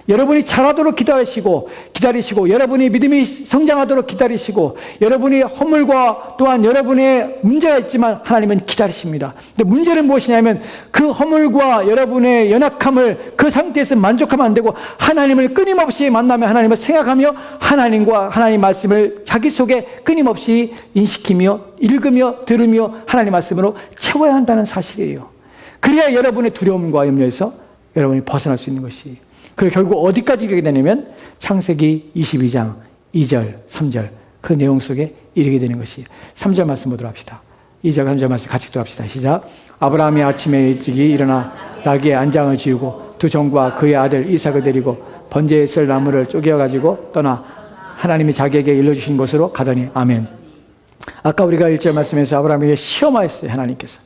여러분이 자라도록 기다리시고 여러분이 믿음이 성장하도록 기다리시고 여러분이 허물과 또한 여러분의 문제가 있지만 하나님은 기다리십니다. 근데 문제는 무엇이냐면 그 허물과 여러분의 연약함을 그 상태에서 만족하면 안 되고 하나님을 끊임없이 만나며 하나님을 생각하며 하나님과 하나님 말씀을 자기 속에 끊임없이 인식하며 읽으며 들으며 하나님 말씀으로 채워야 한다는 사실이에요. 그래야 여러분의 두려움과 염려에서 여러분이 벗어날 수 있는 것이 그리고 결국 어디까지 이르게 되냐면 창세기 22장 2절 3절 그 내용 속에 이르게 되는 것이 3절 말씀 보도록 합시다. 2절 3절 말씀 같이 보도록 합시다. 시작. 아브라함이 아침에 일찍이 일어나 나귀의 안장을 지우고 두 종과 그의 아들 이삭을 데리고 번제에 쓸 나무를 쪼개어가지고 떠나 하나님이 자기에게 일러주신 곳으로 가더니 아멘. 아까 우리가 1절 말씀에서 아브라함에게 시험하였어요. 하나님께서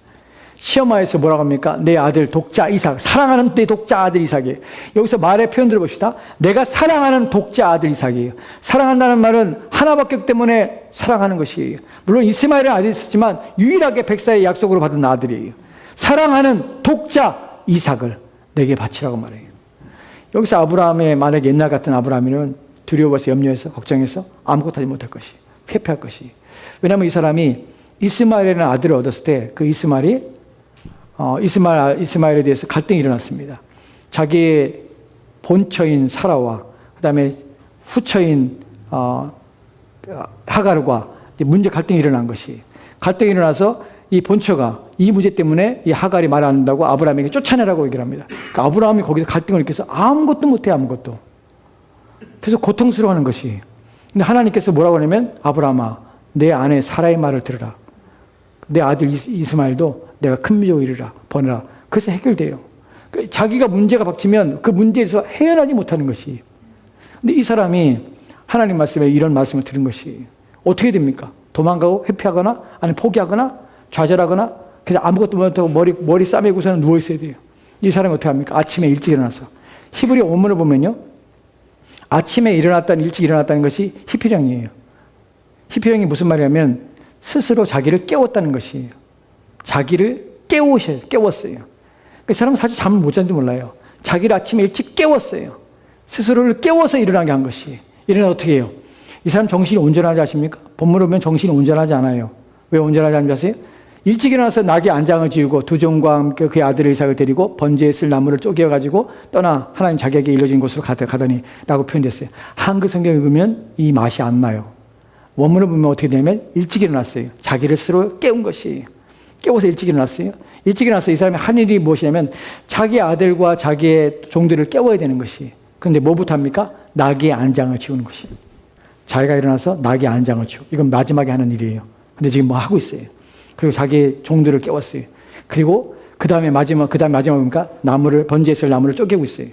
시험하여서 뭐라고 합니까? 내 아들 독자 이삭, 사랑하는 내 독자 아들 이삭이에요. 여기서 말의 표현 들어봅시다. 내가 사랑하는 독자 아들 이삭이에요. 사랑한다는 말은 하나밖에 없기 때문에 사랑하는 것이에요. 물론 이스마엘은 아들이 있었지만 유일하게 백사의 약속으로 받은 아들이에요. 사랑하는 독자 이삭을 내게 바치라고 말해요. 여기서 아브라함의 만약에 옛날 같은 아브라함이면 두려워서 염려해서 걱정해서 아무것도 하지 못할 것이 회피할 것이. 왜냐하면 이 사람이 이스마엘이라는 아들을 얻었을 때 그 이스마엘에 대해서 갈등이 일어났습니다. 자기의 본처인 사라와 그다음에 후처인 하갈과 갈등이 일어난 것이 갈등이 일어나서 이 본처가 이 문제 때문에 이 하갈이 말 안 한다고 아브라함에게 쫓아내라고 얘기를 합니다. 그러니까 아브라함이 거기서 갈등을 일으켜서 아무것도 못해 아무것도. 그래서 고통스러워하는 것이. 근데 하나님께서 뭐라고 하냐면 아브라함아 내 아내 사라의 말을 들으라. 내 아들 이스마엘도 내가 큰 민족을 이루라 번으라. 그래서 해결돼요. 자기가 문제가 닥치면 그 문제에서 헤어나지 못하는 것이. 근데 이 사람이 하나님 말씀에 이런 말씀을 들은 것이 어떻게 됩니까? 도망가고 회피하거나 아니면 포기하거나 좌절하거나 그래서 아무것도 못하고 머리 싸매고서는 누워 있어야 돼요. 이 사람이 어떻게 합니까? 아침에 일찍 일어나서 히브리 원문을 보면요, 아침에 일찍 일어났다는 것이 히피령이에요. 히피령이 무슨 말이냐면 스스로 자기를 깨웠다는 것이에요. 자기를 깨웠어요. 그 사람은 사실 잠을 못 잔지 몰라요. 자기를 아침에 일찍 깨웠어요. 스스로를 깨워서 일어나게 한 것이. 일어나 어떻게 해요? 이 사람 정신이 온전하지 아십니까? 본문을 보면 정신이 온전하지 않아요. 왜 온전하지 않는지 아세요? 일찍 일어나서 나귀 안장을 지우고 두 종과 함께 그의 아들 이삭을 데리고 번제에 쓸 나무를 쪼개어가지고 떠나 하나님 자기에게 일러진 곳으로 가더니 라고 표현됐어요. 한글 성경을 보면 이 맛이 안 나요. 원문을 보면 어떻게 되냐면 일찍 일어났어요. 자기를 스스로 깨운 것이에요. 깨워서 일찍 일어났어요. 일찍 일어나서 이 사람이 한 일이 무엇이냐면 자기 아들과 자기의 종들을 깨워야 되는 것이. 그런데 뭐부터 합니까? 나귀의 안장을 지우는 것이. 자기가 일어나서 나귀의 안장을 치우. 이건 마지막에 하는 일이에요. 근데 지금 뭐 하고 있어요. 그리고 자기의 종들을 깨웠어요. 그리고 그 다음에 마지막 보니까 번제에 쓸 나무를 쪼개고 있어요.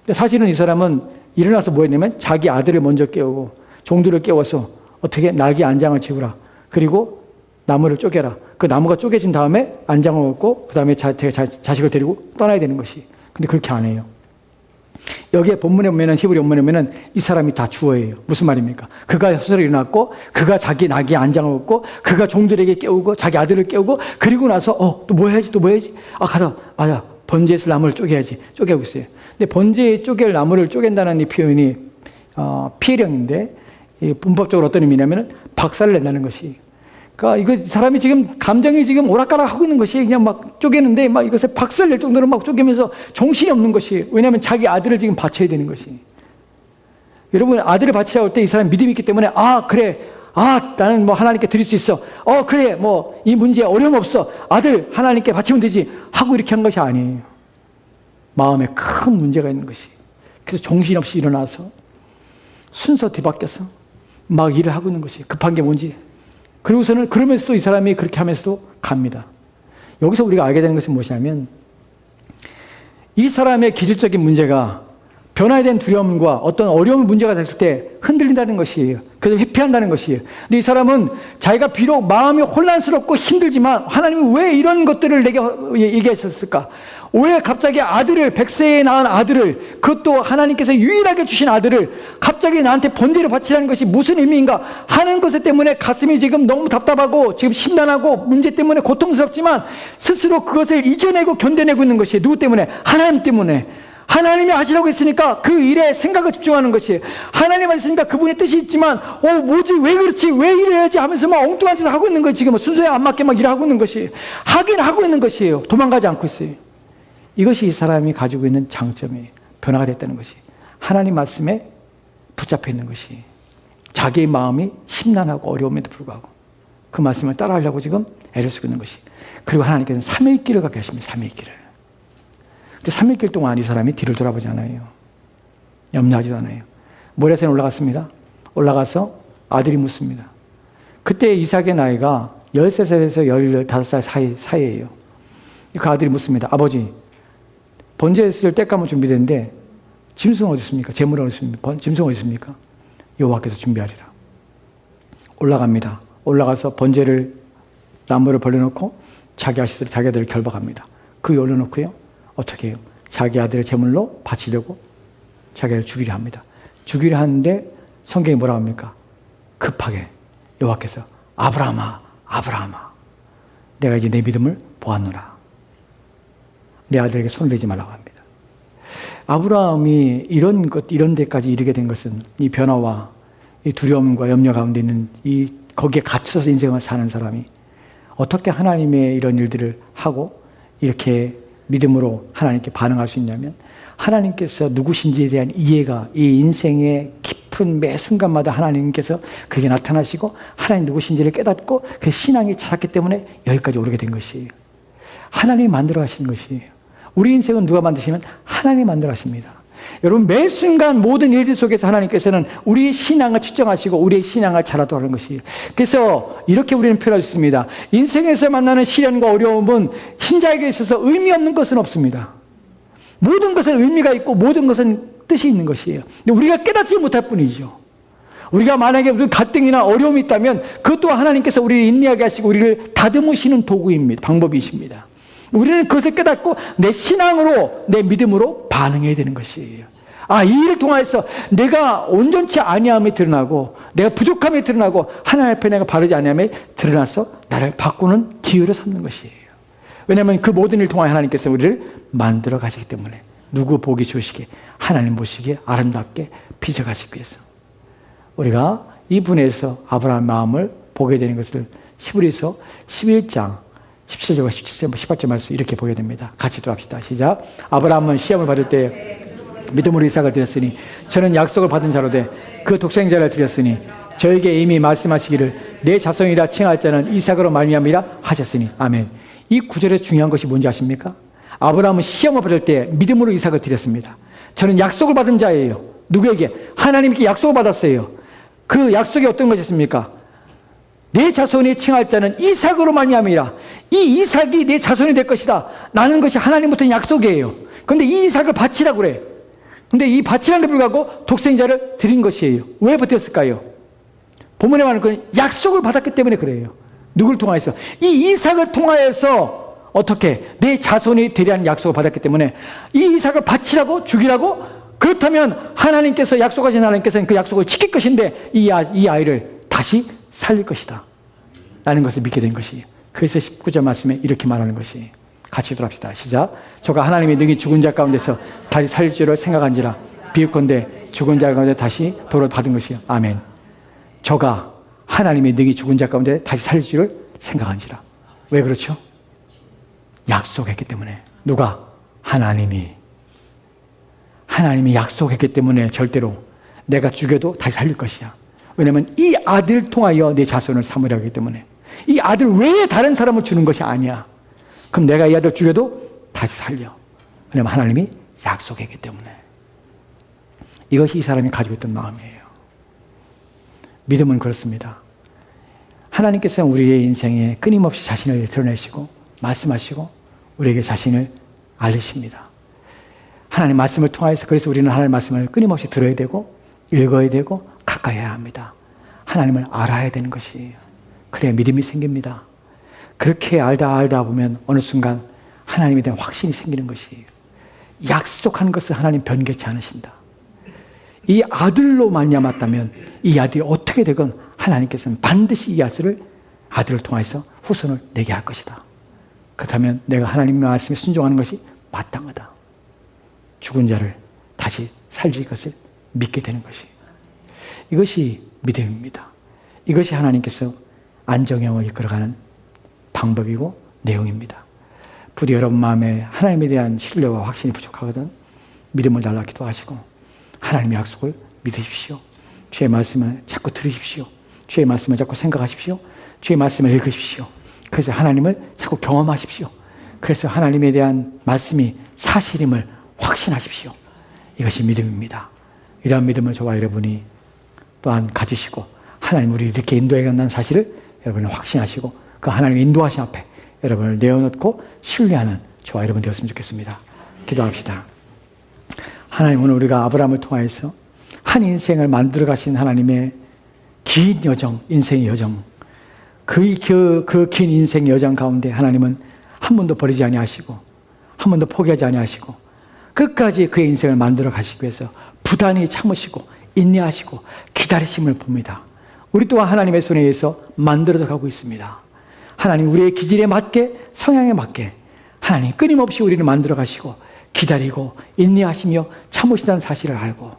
근데 사실은 이 사람은 일어나서 뭐 했냐면 자기 아들을 먼저 깨우고 종들을 깨워서 어떻게 나귀의 안장을 지우라. 그리고 나무를 쪼개라. 그 나무가 쪼개진 다음에 안장을 얻고 그 다음에 자식을 데리고 떠나야 되는 것이. 근데 그렇게 안 해요. 여기에 본문에 보면은, 히브리 본문에 보면은 이 사람이 다 주어예요. 무슨 말입니까? 그가 스스로 일어났고, 그가 자기 나귀에 안장을 얻고, 그가 종들에게 깨우고, 자기 아들을 깨우고, 그리고 나서 또 뭐 해야지, 또 뭐 해야지? 가서 맞아, 번제에서 나무를 쪼개야지. 쪼개고 있어요. 근데 번제에 쪼갤 나무를 쪼갠다는 이 표현이 피해령인데, 이 문법적으로 어떤 의미냐면은 박살을 낸다는 것이. 그러니까 이거 사람이 지금 감정이 지금 오락가락 하고 있는 것이, 그냥 막 쪼개는데 막 이것에 박살 낼 정도로 막 쪼개면서 정신이 없는 것이. 왜냐하면 자기 아들을 지금 바쳐야 되는 것이. 여러분, 아들을 바치라고 할 때 이 사람이 믿음이 있기 때문에 그래, 나는 뭐 하나님께 드릴 수 있어. 그래, 뭐 이 문제에 어려움 없어. 아들 하나님께 바치면 되지 하고 이렇게 한 것이 아니에요. 마음에 큰 문제가 있는 것이. 그래서 정신없이 일어나서 순서 뒤바뀌어서 막 일을 하고 있는 것이. 급한 게 뭔지. 그리고서는 그러면서도 이 사람이 그렇게 하면서도 갑니다. 여기서 우리가 알게 되는 것은 무엇이냐면, 이 사람의 기질적인 문제가 변화에 대한 두려움과 어떤 어려운 문제가 됐을 때 흔들린다는 것이에요. 그래서 회피한다는 것이에요. 근데 이 사람은 자기가 비록 마음이 혼란스럽고 힘들지만 하나님이 왜 이런 것들을 내게 얘기하셨을까? 왜 갑자기 아들을, 100세에 낳은 아들을, 그것도 하나님께서 유일하게 주신 아들을 갑자기 나한테 번제를 바치라는 것이 무슨 의미인가 하는 것 때문에 가슴이 지금 너무 답답하고 지금 심란하고 문제 때문에 고통스럽지만 스스로 그것을 이겨내고 견뎌내고 있는 것이에요. 누구 때문에? 하나님 때문에. 하나님이 하시라고 했으니까 그 일에 생각을 집중하는 것이에요. 하나님 하셨으니까 그분의 뜻이 있지만 뭐지, 왜 그렇지, 왜 이래야지 하면서 막 엉뚱한 짓을 하고 있는 거예요. 지금 순서에 안 맞게 막 일하고 있는 것이에요. 하긴 하고 있는 것이에요. 도망가지 않고 있어요. 이것이 이 사람이 가지고 있는 장점이에요. 변화가 됐다는 것이. 하나님 말씀에 붙잡혀 있는 것이. 자기의 마음이 심란하고 어려움에도 불구하고 그 말씀을 따라하려고 지금 애를 쓰고 있는 것이. 그리고 하나님께서는 3일 길을 갖게 하십니다. 3일 길을. 근데 3일 길 동안 이 사람이 뒤를 돌아보지 않아요. 염려하지도 않아요. 모래산에 올라갔습니다. 올라가서 아들이 묻습니다. 그때 이삭의 나이가 13살에서 15살 사이예요. 그 아들이 묻습니다. 아버지, 번제했을 때감은 준비됐는데 짐승은 어디 있습니까? 재물은 어디 있습니까? 짐승은 어디 있습니까? 여호와께서 준비하리라. 올라갑니다. 올라가서 번제를 나무를 벌려놓고 자기 아들을 결박합니다. 그 올려놓고요. 어떻게 해요? 자기 아들을 제물로 바치려고 자기 아들을 죽이려 합니다. 죽이려 하는데 성경이 뭐라고 합니까? 급하게 여호와께서 아브라함아, 아브라함아, 내가 이제 내 믿음을 보았노라. 내 아들에게 손을 대지 말라고 합니다. 아브라함이 이런 데까지 이르게 된 것은 이 변화와 이 두려움과 염려 가운데 있는 거기에 갇혀서 인생을 사는 사람이 어떻게 하나님의 이런 일들을 하고 이렇게 믿음으로 하나님께 반응할 수 있냐면, 하나님께서 누구신지에 대한 이해가 이 인생의 깊은 매 순간마다 하나님께서 그게 나타나시고 하나님 누구신지를 깨닫고 그 신앙이 자랐기 때문에 여기까지 오르게 된 것이에요. 하나님이 만들어 가시는 것이에요. 우리 인생은 누가 만드시면 하나님이 만들어 가십니다. 여러분, 매 순간 모든 일들 속에서 하나님께서는 우리의 신앙을 측정하시고 우리의 신앙을 자라도록 하는 것이에요. 그래서 이렇게 우리는 표현할 수 있습니다. 인생에서 만나는 시련과 어려움은 신자에게 있어서 의미 없는 것은 없습니다. 모든 것은 의미가 있고 모든 것은 뜻이 있는 것이에요. 근데 우리가 깨닫지 못할 뿐이죠. 우리가 만약에 무슨 갈등이나 어려움이 있다면 그것 또한 하나님께서 우리를 인내하게 하시고 우리를 다듬으시는 도구입니다. 방법이십니다. 우리는 그것을 깨닫고 내 신앙으로, 내 믿음으로 반응해야 되는 것이에요. 이 일을 통해서 내가 온전치 아니함이 드러나고 내가 부족함이 드러나고 하나님 앞에 내가 바르지 아니함이 드러나서 나를 바꾸는 기회를 삼는 것이에요. 왜냐하면 그 모든 일을 통해 하나님께서 우리를 만들어 가시기 때문에 누구 보기 좋으시게, 하나님 보시기에 아름답게 빚어가시기 위해서 우리가 이 분에서 아브라함의 마음을 보게 되는 것을 히브리서 11장 17절과 17절, 18절 말씀 이렇게 보게 됩니다. 같이 또 합시다. 시작. 아브라함은 시험을 받을 때 믿음으로 이삭을 드렸으니 저는 약속을 받은 자로 돼 그 독생자를 드렸으니 저에게 이미 말씀하시기를 내 자손이라 칭할 자는 이삭으로 말미암이라 하셨으니. 아멘. 이 구절에 중요한 것이 뭔지 아십니까? 아브라함은 시험을 받을 때 믿음으로 이삭을 드렸습니다. 저는 약속을 받은 자예요. 누구에게? 하나님께 약속을 받았어요. 그 약속이 어떤 것이었습니까? 내 자손이 칭할 자는 이삭으로 말미암이라. 이 이삭이 내 자손이 될 것이다 라는 것이 하나님부터는 약속이에요. 그런데 이 이삭을 바치라고 그래. 근데 이 바치라는 데 불구하고 독생자를 드린 것이에요. 왜 버텼을까요? 본문에 말하는 건 약속을 받았기 때문에 그래요. 누구를 통하여서? 이 이삭을 통하여서 어떻게? 내 자손이 되리라는 약속을 받았기 때문에 이 이삭을 바치라고, 죽이라고 그렇다면 하나님께서 약속하신 하나님께서는 그 약속을 지킬 것인데 이 아이를 다시 살릴 것이다 라는 것을 믿게 된 것이에요. 그래서 19절 말씀에 이렇게 말하는 것이, 같이 돌아갑시다. 시작. 저가 하나님의 능히 죽은 자 가운데서 다시 살릴 줄을 생각한지라. 비유컨대 죽은 자 가운데 다시 도를 받은 것이요. 아멘. 저가 하나님의 능히 죽은 자 가운데 다시 살릴 줄을 생각한지라. 왜 그렇죠? 약속했기 때문에. 누가? 하나님이 약속했기 때문에 절대로 내가 죽여도 다시 살릴 것이야. 왜냐하면 이 아들을 통하여 내 자손을 삼으려 하기 때문에. 이 아들 외에 다른 사람을 주는 것이 아니야. 그럼 내가 이 아들 죽여도 다시 살려. 왜냐하면 하나님이 약속했기 때문에. 이것이 이 사람이 가지고 있던 마음이에요. 믿음은 그렇습니다. 하나님께서는 우리의 인생에 끊임없이 자신을 드러내시고 말씀하시고 우리에게 자신을 알리십니다. 하나님 말씀을 통하여서, 그래서 우리는 하나님의 말씀을 끊임없이 들어야 되고 읽어야 되고 가까이 해야 합니다. 하나님을 알아야 되는 것이에요. 그래야 믿음이 생깁니다. 그렇게 알다 보면 어느 순간 하나님에 대한 확신이 생기는 것이에요. 약속한 것을 하나님 변개치 않으신다. 이 아들로 말미암았다면 이 아들이 어떻게 되건 하나님께서는 반드시 이 아들을 통해서 후손을 내게 할 것이다. 그렇다면 내가 하나님의 말씀에 순종하는 것이 마땅하다. 죽은 자를 다시 살릴 것을 믿게 되는 것이에요. 이것이 믿음입니다. 이것이 하나님께서 안정형을 이끌어가는 방법이고 내용입니다. 부디 여러분 마음에 하나님에 대한 신뢰와 확신이 부족하거든 믿음을 달라 기도하시고 하나님의 약속을 믿으십시오. 주의 말씀을 자꾸 들으십시오. 주의 말씀을 자꾸 생각하십시오. 주의 말씀을 읽으십시오. 그래서 하나님을 자꾸 경험하십시오. 그래서 하나님에 대한 말씀이 사실임을 확신하십시오. 이것이 믿음입니다. 이러한 믿음을 저와 여러분이 또한 가지시고 하나님 우리 이렇게 인도해 간다는 사실을 여러분은 확신하시고 그 하나님의 인도하심 앞에 여러분을 내어놓고 신뢰하는 저와 여러분 되었으면 좋겠습니다. 기도합시다. 하나님, 오늘 우리가 아브라함을 통하여서 한 인생을 만들어 가신 하나님의 긴 여정, 인생의 여정, 그 긴 인생의 여정 가운데 하나님은 한 번도 버리지 아니하시고 한 번도 포기하지 아니하시고 끝까지 그의 인생을 만들어 가시기 위해서 부단히 참으시고 인내하시고 기다리심을 봅니다. 우리 또한 하나님의 손에 의해서 만들어져 가고 있습니다. 하나님, 우리의 기질에 맞게, 성향에 맞게 하나님 끊임없이 우리를 만들어 가시고 기다리고 인내하시며 참으시다는 사실을 알고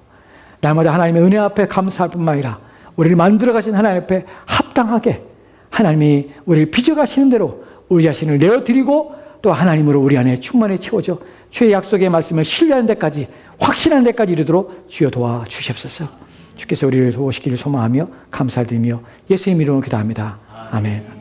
날마다 하나님의 은혜 앞에 감사할 뿐만 아니라 우리를 만들어 가신 하나님 앞에 합당하게 하나님이 우리를 빚어가시는 대로 우리 자신을 내어드리고 또 하나님으로 우리 안에 충만히 채워져 주의 약속의 말씀을 신뢰하는 데까지, 확신하는 데까지 이르도록 주여 도와주시옵소서. 주께서 우리를 도우시기를 소망하며 감사드리며 예수님 이름으로 기도합니다. 아멘.